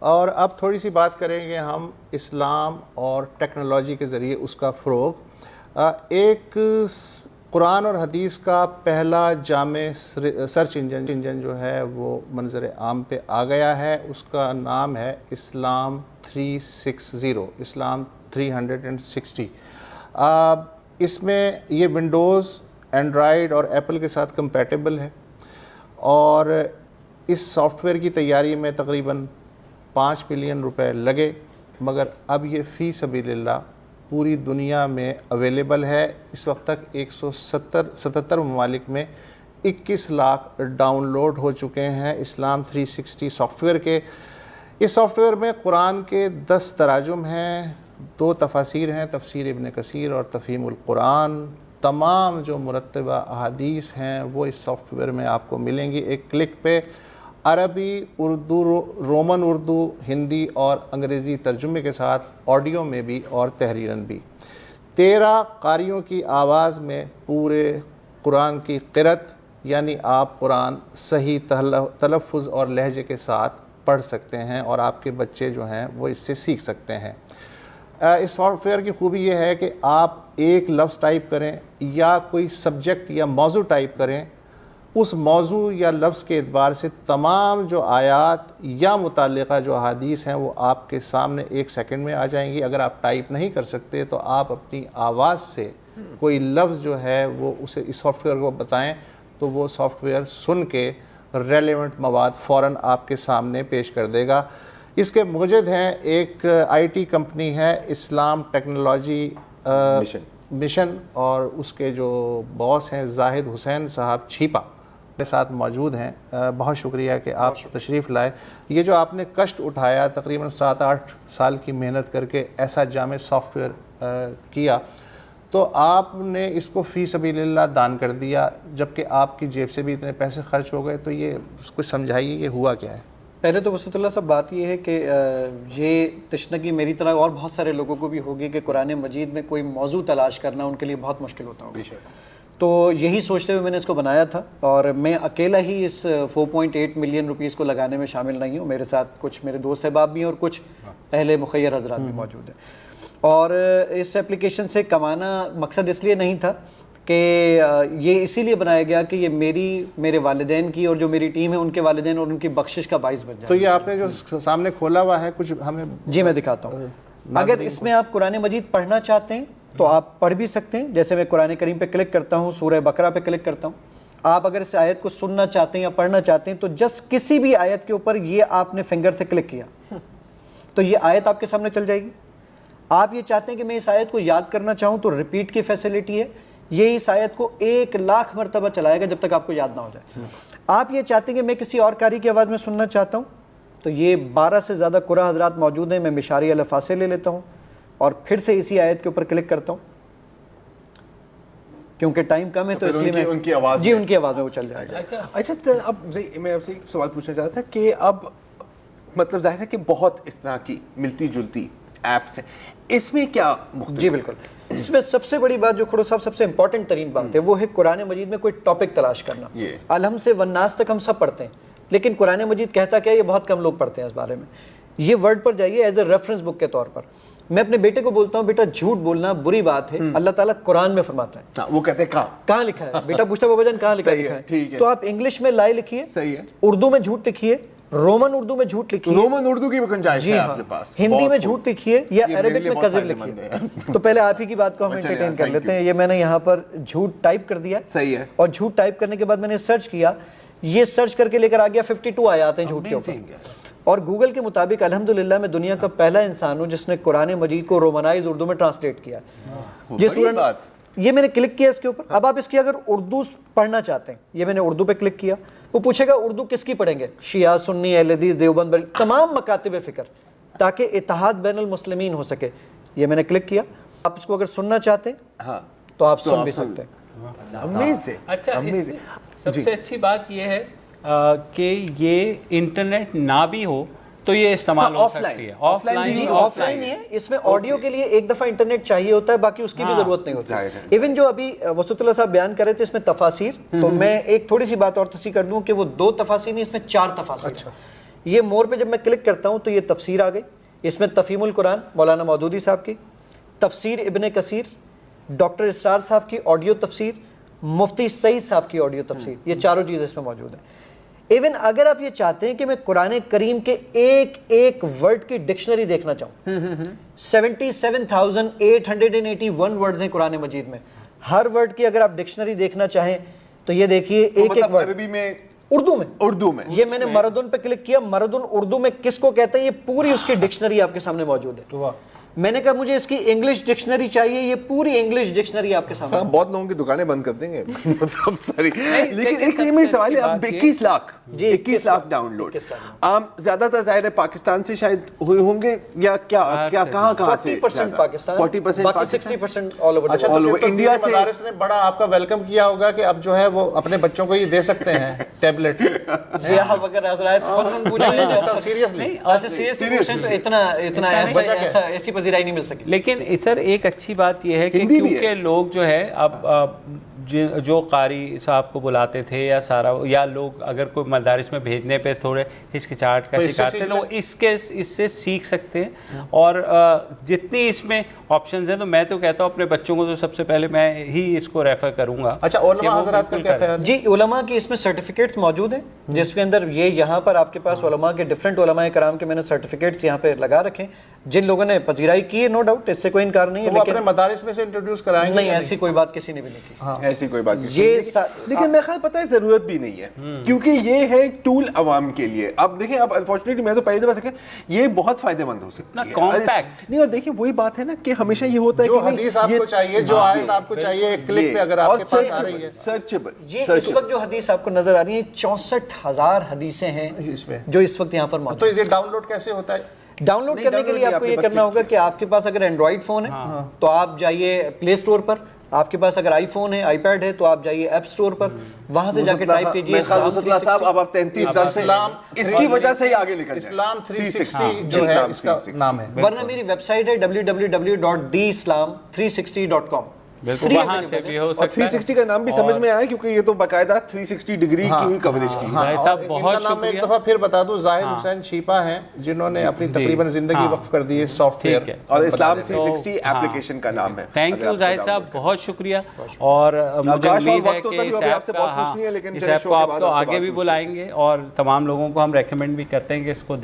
اور اب تھوڑی سی بات کریں گے ہم اسلام اور ٹیکنالوجی کے ذریعے اس کا فروغ۔ ایک قرآن اور حدیث کا پہلا جامع سرچ انجن جو ہے وہ منظر عام پہ آ گیا ہے، اس کا نام ہے اسلام 360، اسلام 360۔ اس میں یہ ونڈوز، اینڈرائیڈ اور ایپل کے ساتھ کمپیٹیبل ہے، اور اس سافٹ ویئر کی تیاری میں تقریباً 5 بلین روپے لگے، مگر اب یہ فی سبیل اللہ پوری دنیا میں اویلیبل ہے۔ اس وقت تک 177 ممالک میں 21 لاکھ ڈاؤن لوڈ ہو چکے ہیں اسلام 360 سافٹ ویئر کے۔ اس سافٹ ویئر میں قرآن کے 10 تراجم ہیں، 2 تفاسیر ہیں، تفسیر ابن کثیر اور تفہیم القرآن۔ تمام جو مرتبہ احادیث ہیں وہ اس سافٹ ویئر میں آپ کو ملیں گی ایک کلک پہ، عربی، اردو، رومن اردو، ہندی اور انگریزی ترجمے کے ساتھ، آڈیو میں بھی اور تحریراً بھی۔ 13 قاریوں کی آواز میں پورے قرآن کی قرأت، یعنی آپ قرآن صحیح تلفظ اور لہجے کے ساتھ پڑھ سکتے ہیں، اور آپ کے بچے جو ہیں وہ اس سے سیکھ سکتے ہیں۔ اس سافٹ ویئر کی خوبی یہ ہے کہ آپ ایک لفظ ٹائپ کریں یا کوئی سبجیکٹ یا موضوع ٹائپ کریں، اس موضوع یا لفظ کے اعتبار سے تمام جو آیات یا متعلقہ جو احادیث ہیں وہ آپ کے سامنے 1 سیکنڈ میں آ جائیں گی۔ اگر آپ ٹائپ نہیں کر سکتے تو آپ اپنی آواز سے کوئی لفظ جو ہے وہ اسے اس سافٹ ویئر کو بتائیں تو وہ سافٹ ویئر سن کے ریلیونٹ مواد فوراً آپ کے سامنے پیش کر دے گا۔ اس کے موجد ہیں، ایک آئی ٹی کمپنی ہے اسلام ٹیکنالوجی مشن، اور اس کے جو باس ہیں زاہد حسین صاحب چھیپا کے ساتھ موجود ہیں۔ بہت شکریہ کہ آپ تشریف لائے۔ یہ جو آپ نے کشٹ اٹھایا، تقریباً 7-8 سال کی محنت کر کے ایسا جامع سافٹ ویئر کیا، تو آپ نے اس کو فی سبیل اللہ دان کر دیا، جبکہ آپ کی جیب سے بھی اتنے پیسے خرچ ہو گئے، تو یہ کچھ سمجھائیے یہ ہوا کیا ہے؟ پہلے تو وسعت اللہ صاحب بات یہ ہے کہ یہ تشنگی میری طرح اور بہت سارے لوگوں کو بھی ہوگی کہ قرآن مجید میں کوئی موضوع تلاش کرنا ان کے لیے بہت مشکل ہوتا ہوگا۔ تو یہی سوچتے ہوئے میں نے اس کو بنایا تھا، اور میں اکیلا ہی اس 4.8 ملین روپیز کو لگانے میں شامل نہیں ہوں، میرے ساتھ کچھ میرے دوست احباب بھی ہیں اور کچھ اہل مخیر حضرات بھی موجود ہیں۔ اور اس ایپلیکیشن سے کمانا مقصد اس لیے نہیں تھا کہ یہ اسی لیے بنایا گیا کہ یہ میرے والدین کی اور جو میری ٹیم ہے ان کے والدین اور ان کی بخشش کا باعث بن جائے۔ تو یہ آپ نے جو سامنے کھولا ہوا ہے کچھ ہمیں؟ جی میں دکھاتا ہوں۔ اگر اس میں آپ قرآن مجید پڑھنا چاہتے ہیں تو آپ پڑھ بھی سکتے ہیں، جیسے میں قرآن کریم پہ کلک کرتا ہوں، سورہ بقرہ پہ کلک کرتا ہوں۔ آپ اگر اس آیت کو سننا چاہتے ہیں یا پڑھنا چاہتے ہیں تو جسٹ کسی بھی آیت کے اوپر یہ آپ نے فنگر سے کلک کیا تو یہ آیت آپ کے سامنے چل جائے گی۔ آپ یہ چاہتے ہیں کہ میں اس آیت کو یاد کرنا چاہوں تو ریپیٹ کی فیسلٹی ہے، یہ اس آیت کو 1,00,000 مرتبہ چلائے گا جب تک آپ کو یاد نہ ہو جائے۔ آپ یہ چاہتے ہیں کہ میں کسی اور قاری کی آواز میں سننا چاہتا ہوں تو یہ 12 سے زیادہ قرآن حضرات موجود ہیں، میں مشاری الفاظ سے لے لیتا ہوں اور پھر سے اسی آیت کے اوپر کلک کرتا ہوں، کیونکہ ٹائم کم ہے تو اس لیے میں ان کی آواز میں وہ چل جائے گا۔ اچھا اب میں آپ سے ایک سوال پوچھنا چاہتا تھا کہ اب مطلب ظاہر ہے کہ بہت اس طرح کی ملتی جلتی ایپس ہیں، اس میں کیا مختلف؟ جی بالکل، اس میں سب سے بڑی بات جو کھڑو صاحب سب سے امپورٹنٹ ترین بات ہے وہ ہے قرآن مجید میں کوئی ٹاپک تلاش کرنا۔ الحم سے والناس تک ہم سب پڑھتے ہیں، لیکن قرآن مجید کہتا کیا یہ بہت کم لوگ پڑھتے ہیں اس بارے میں۔ یہ ورڈ پر جائیے ایز اے ریفرنس بک کے طور پر۔ میں اپنے بیٹے کو بولتا ہوں بیٹا جھوٹ بولنا بری بات ہے، اللہ تعالیٰ قرآن میں فرماتا ہے۔ وہ کہتے ہیں کہاں لکھا ہے؟ بیٹا پوچھتا بابا جان کہاں لکھا ہے؟ تو آپ انگلش میں لائے لکھیے، اردو میں جھوٹ لکھیے، رومن اردو میں جھوٹ لکھیے، رومن اردو کی گنجائش ہے آپ کے پاس، ہندی میں جھوٹ لکھیے یا عربک میں کذب لکھیے۔ تو پہلے آپ ہی کی بات کو ہم انٹرٹین کر لیتے ہیں۔ یہ میں نے یہاں پر جھوٹ ٹائپ کر دیا، صحیح ہے، اور جھوٹ ٹائپ کرنے کے بعد میں نے سرچ کیا، یہ سرچ کر کے لے کر آ گیا 52 آیات ہیں جھوٹ کے اوپر۔ اور گوگل کے مطابق الحمدللہ میں دنیا کا پہلا انسان ہوں جس نے قرآن مجید کو رومنائز اردو میں ٹرانسلیٹ کیا۔ یہ سورہ، یہ میں نے کلک کیا اس کے اوپر۔ اب آپ اس کی اگر اردو پڑھنا چاہتے ہیں، یہ میں نے اردو پہ کلک کیا، وہ پوچھے گا اردو کس کی پڑھیں گے؟ شیعہ، سنی، اہل حدیث، دیوبند، تمام مکاتب فکر، تاکہ اتحاد بین المسلمین ہو سکے۔ یہ میں نے کلک کیا۔ آپ اس کو اگر سننا چاہتے ہیں تو آپ سن بھی سکتے ہیں۔ اچھا، سب سے اچھی بات یہ ہے کہ یہ انٹرنیٹ نہ بھی ہو تو یہ استعمال ہو سکتی ہے، آف لائن جی آف لائن نہیں ہے، اس میں آڈیو کے لیے ایک دفعہ انٹرنیٹ چاہیے ہوتا ہے، باقی اس کی بھی ضرورت نہیں ہوتی۔ ایون جو ابھی وسعت اللہ صاحب بیان کر رہے تھے اس میں تفاسیر، تو میں ایک تھوڑی سی بات اور تصحیح کر دوں کہ وہ 2 تفاسیر نہیں، اس میں 4 تفاسیر۔ یہ مور پہ جب میں کلک کرتا ہوں تو یہ تفسیر آ گئی. اس میں تفہیم القرآن مولانا مودودی صاحب کی, تفسیر ابن کثیر, ڈاکٹر اسرار صاحب کی آڈیو تفسیر, مفتی سعید صاحب کی آڈیو تفسیر, یہ چاروں چیزیں اس میں موجود ہیں. ایون اگر آپ یہ چاہتے ہیں کہ میں قرآن کریم کے ایک ایک ورڈ کی ڈکشنری دیکھنا چاہوں, 77,881 ورڈز ہیں قرآن مجید میں, ہر ورڈ کی اگر آپ ڈکشنری دیکھنا چاہیں تو یہ دیکھیے ایک ایک ورڈ عربی میں, اردو میں یہ میں نے مردن پہ کلک کیا, مردن اردو میں کس کو کہتے ہیں یہ پوری اس کی ڈکشنری آپ کے سامنے موجود ہے. میں نے کہا مجھے اس کی انگلش ڈکشنری چاہیے, یہ پوری انگلش ڈکشنری آپ کے سامنے. بہت لوگوں کی دکانیں بند کر دیں گے لیکن ایک میرا سوال ہے, اب 21 لاکھ 21 لاکھ ڈاؤن لوڈ زیادہ تر ظاہر ہے پاکستان سے شاید ہوئے ہوں گے یا کیا کہاں سے؟ 40% پاکستان, 60% آل اوور. اچھا, تو انڈیا سے مدارس نے بڑا آپ کا ویلکم کیا ہوگا کہ اب جو ہے وہ اپنے بچوں کو یہ دے سکتے ہیں ٹیبلٹ. جی آپ اگر حضرات فنون پوچھ لیں تو سیریسلی, اچھا سیریسلی پوچھیں تو اتنا ایسی پذیرائی نہیں مل سکی. لیکن سر ایک اچھی بات یہ ہے کہ کیونکہ لوگ جو ہے اب جو قاری صاحب کو بلاتے تھے یا سارا, یا لوگ اگر کوئی مدارس میں بھیجنے پہ تھوڑے ہچکچاہٹ کا شکار تھے تو اس سے سیکھ سکتے ہیں. اور جتنی اس میں آپشنز ہیں تو میں تو کہتا ہوں اپنے بچوں کو تو سب سے پہلے میں ہی اس کو ریفر کروں گا. اچھا, علماء حضرات کا کیا خیال؟ جی علماء کی اس میں سرٹیفکیٹس موجود ہیں جس کے اندر یہاں پر آپ کے پاس علماء کے ڈفرینٹ علماء کرام کے میں نے سرٹیفکیٹس یہاں پہ لگا رکھے, جن لوگوں نے پذیرائی کی ہے, نو ڈاؤٹ, اس سے کوئی انکار نہیں ہے. لیکن اپنے مدارس میں سے انٹروڈیوس کرائیں گے؟ نہیں, ایسی کوئی بات کسی نے بھی نہیں کی, ایسی کوئی بات نہیں. لیکن میں خیال پتہ ہے ضرورت بھی نہیں ہے کیونکہ یہ ہے ٹول عوام کے لیے. اب دیکھیں, اب انفارچونیٹلی میں تو پہلی دفعہ دیکھا یہ بہت فائدہ مند ہو سکتا ہے, کمپیکٹ نہیں. اور دیکھیں وہی بات ہے نا کہ ہمیشہ یہ ہوتا ہے جو حدیث آپ کو چاہیے, جو آیت آپ کو چاہیے, ایک کلک پہ اگر آپ کے پاس آ رہی ہے سرچیبل. جی اس وقت جو حدیث آپ کو نظر آ رہی ہیں 64,000 حدیثیں ہیں اس میں جو اس وقت یہاں پر موجود. تو یہ ڈاؤن لوڈ کیسے ہوتا ہے؟ ڈاؤن لوڈ کرنے کے لیے آپ کو یہ کرنا ہوگا کہ آپ کے پاس اگر اینڈرائڈ فون ہے تو آپ جائیے پلے اسٹور پر, آپ کے پاس اگر آئی فون ہے, آئی پیڈ ہے تو آپ جائیے ایپ اسٹور پر, وہاں سے جا کے ٹائپ کیجیے صاحب. اب آپ 33 سال سے اس کی وجہ سے ہی آگے نکل جائیں. اسلام 360 جو ہے اس کا نام ہے, ورنہ میری ویب سائٹ ہے www.theislam360.com. بالکل وہاں سے بھی ہو سکتا ہے. 360 کا نام بھی سمجھ میں آیا کیونکہ یہ تو باقاعدہ 360 ڈگری کی ہوئی کوریج کی. صاحب بہت نام میں ایک دفعہ پھر بتا دوں, زاہد حسین چھیپا ہیں جنہوں نے اپنی تقریباً زندگی وقف کر دی ہے سافٹ ویئر, اور اسلام 360 ایپلیکیشن کا نام ہے. تھینک یو زاہد صاحب, بہت شکریہ. اور مجھے امید ہے کہ اس ایپ کو آپ تو آگے بھی بلائیں گے اور تمام لوگوں کو ہم ریکمینڈ بھی کرتے ہیں کہ اس کو